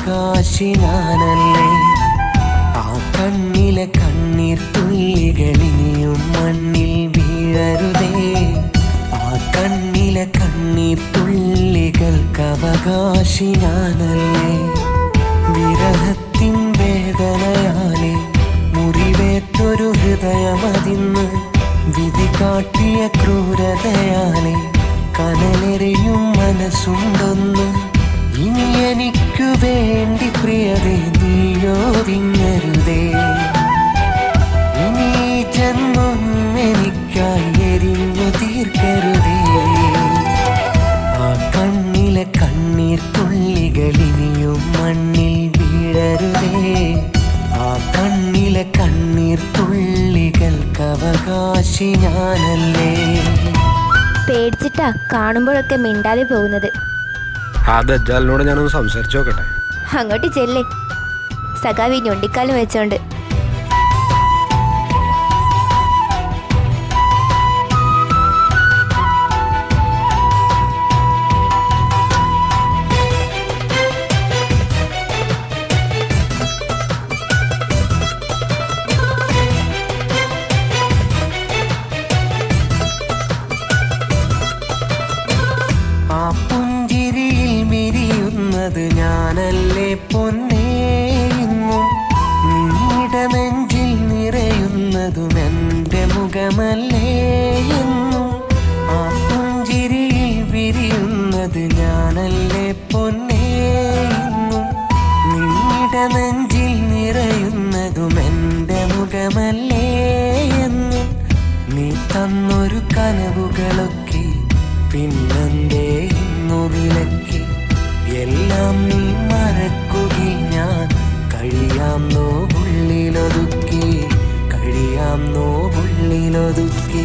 കവകാശി ഞാനല്ലേ. ആ കണ്ണിലെ കണ്ണീർ തുള്ളികളിനിയും മണ്ണിൽ വീഴരുതേ. ആ കണ്ണിലെ കണ്ണീർ തുള്ളികൾക്കവകാശി ഞാനല്ലേ. വിരഹത്തിൻ വേദനയാലെ മുറിവേറ്റൊരു ഹൃദയമതിന്ന് വിധി കാട്ടിയ ക്രൂരതയാലെ കനലെറിയും മനസ്സുണ്ടൊന്ന്. ഇനി എനിക്കു വേണ്ടി പ്രിയതേ നീയോ വിങ്ങരുതേ. ഇനി ജന്മം എനിക്കായി എരിഞ്ഞു തീർക്കരുതേ. ആ കണ്ണിലെ കണ്ണീർ തുള്ളികളിനിയും മണ്ണിൽ വീഴരുതേ. ആ കണ്ണിലെ കണ്ണീർ തുള്ളികൾക്കവകാശി ഞാനല്ലേ. പേടിച്ചിട്ടാ കാണുമ്പോഴൊക്കെ മിണ്ടാതെ പോകുന്നത്. ആ ദജ്ജാലിനോട് ഞാനൊന്ന് സംസാരിച്ചു നോക്കട്ടെ. അങ്ങോട്ട് ചെല്ലേ. സഖാവി ഞൊണ്ടിക്കാലം വെച്ചോണ്ട്. ഞാനല്ലേ പൊന്നേ. ഇന്നും നിങ്ങളുടെ നെഞ്ചിൽ നിറയുന്നതും എൻ്റെ മുഖമല്ലേ. എന്നും ആ പുഞ്ചിരിയിൽ വിരിയുന്നത് ഞാനല്ലേ പൊന്നേ. ഇന്നും നിങ്ങളുടെ നെഞ്ചിൽ നിറയുന്നതും എൻ്റെ മുഖമല്ലേ. എന്നും നീ തന്നൊരു കനവുകളൊക്കെ പിന്നെന്തേ ഇന്നു വിലക്കി. എല്ലാം നീ മറക്കുകയിൽ ഞാൻ കഴിയാം നോവുള്ളിലൊതുക്കി. കഴിയാം നോവുള്ളിലൊതുക്കി.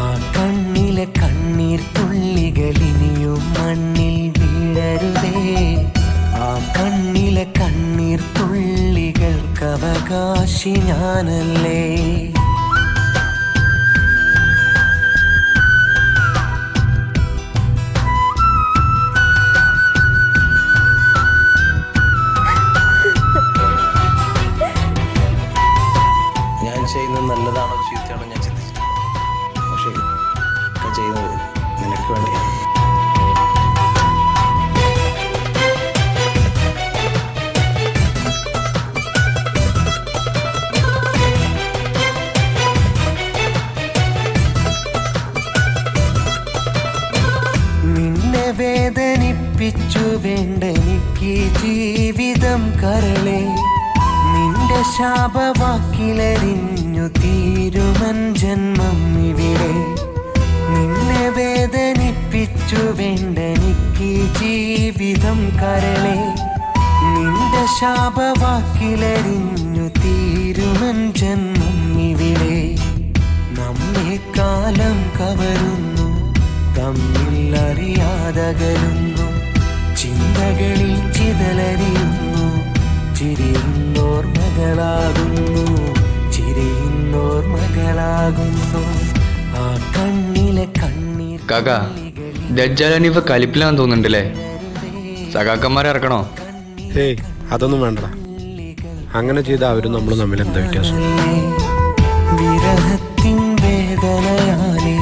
ആ കണ്ണിലെ കണ്ണീർ തുള്ളികളിനിയും മണ്ണിൽ വീഴരുതേ. ആ കണ്ണിലെ കണ്ണീർ തുള്ളികൾക്കവകാശി ഞാനല്ലേ. ചെയ്യുന്നത് നല്ലതാണോ ചീത്തയാണോ ഞാൻ ചിന്തിച്ചിട്ടില്ല. പക്ഷേ ചെയ്യുന്നത് നിനക്ക് വേണ്ടിയാണ്. നിന്നെ വേദനിപ്പിച്ചു വേണ്ടെനിക്ക് ജീവിതം കരളെ. നിന്റെ ശാപവാക്കിലരിഞ്ഞു തീരുമൻ ജന്മം ഇവിടെ. നിന്നെ വേദനിപ്പിച്ചു വേണ്ടെനിക്ക് ജീവിതം കരളെ. നിന്റെ ശാപവാക്കിലരിഞ്ഞു തീരുമൻ ജന്മം ഇവിടെ. നമ്മെ കാലം കവരുന്നു, തമ്മിൽ അറിയാതകലുന്നു. ചിന്തകളിൽ ചിതലരിയുന്നു, ചിരിയുന്നോർമകളാകുന്നു. ചിരിയുന്നോർമകളാകുന്നു. ആ കണ്ണിലെ കണ്ണീർ. കാക്ക ദജ്ജാലിനിപ്പ കലിപ്പിലാന്ന് തോന്നുന്നുണ്ടല്ലേ. സഖാക്കന്മാരെ ഇറക്കണോ? ഏയ് അതൊന്നും വേണ്ടടാ. അങ്ങനെ ചെയ്ത അവരും നമ്മളും തമ്മിൽ എന്താ വ്യത്യാസം? വിരഹത്തിൻ വേദനയാലെ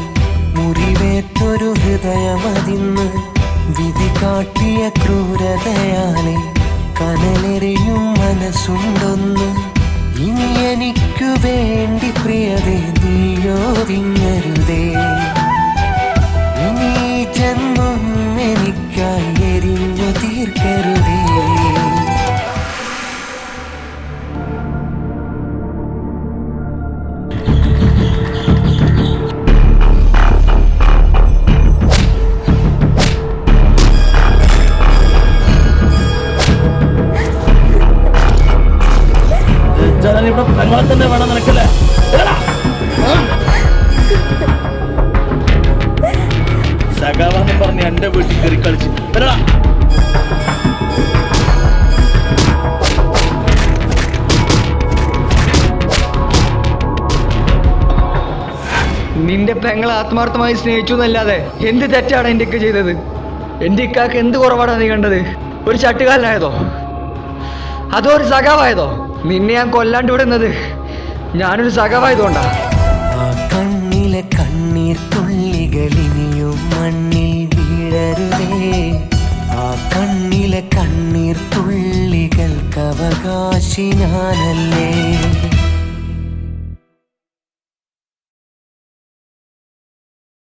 മുറിവേറ്റൊരു ഹൃദയമതിന്ന് വിധി കാട്ടിയ ക്രൂരതയാലെ കനലെറിയും മനസ്സുണ്ടൊന്ന്. ഇനി എനിക്കു വേണ്ടി പ്രിയതേ നീയോ വിങ്ങരുതേ. ഇനി ജന്മം എനിക്കായി എരിഞ്ഞു തീർക്കരുതേ. തന്നെ വേണം നിനക്കല്ലേ. സഖാവാന്നും പറഞ്ഞ് എന്റെ വീട്ടിൽ കയറി കളിച്ച് നിന്റെ പെങ്ങളെ ആത്മാർത്ഥമായി സ്നേഹിച്ചു എന്നല്ലാതെ എന്ത് തെറ്റാണ് എൻ്റെ ഒക്കെ ചെയ്തത്? എൻ്റെ ഇക്കാക്ക് എന്ത് കുറവാടാ നീ കണ്ടത്? ഒരു ചട്ടുകാലനായതോ? അതോ ഒരു സഖാവായതോ? നിന്നെ ഞാൻ കൊല്ലാണ്ട് വിടുന്നത് ഞാനൊരു സഖാവായതുകൊണ്ടാ. ആ കണ്ണിലെ കണ്ണീർ തുള്ളികളിനിയും മണ്ണിൽ വീഴരുതേ. ആ കണ്ണിലെ കണ്ണീർ തുള്ളികൾക്ക് അവകാശി ഞാനല്ലേ.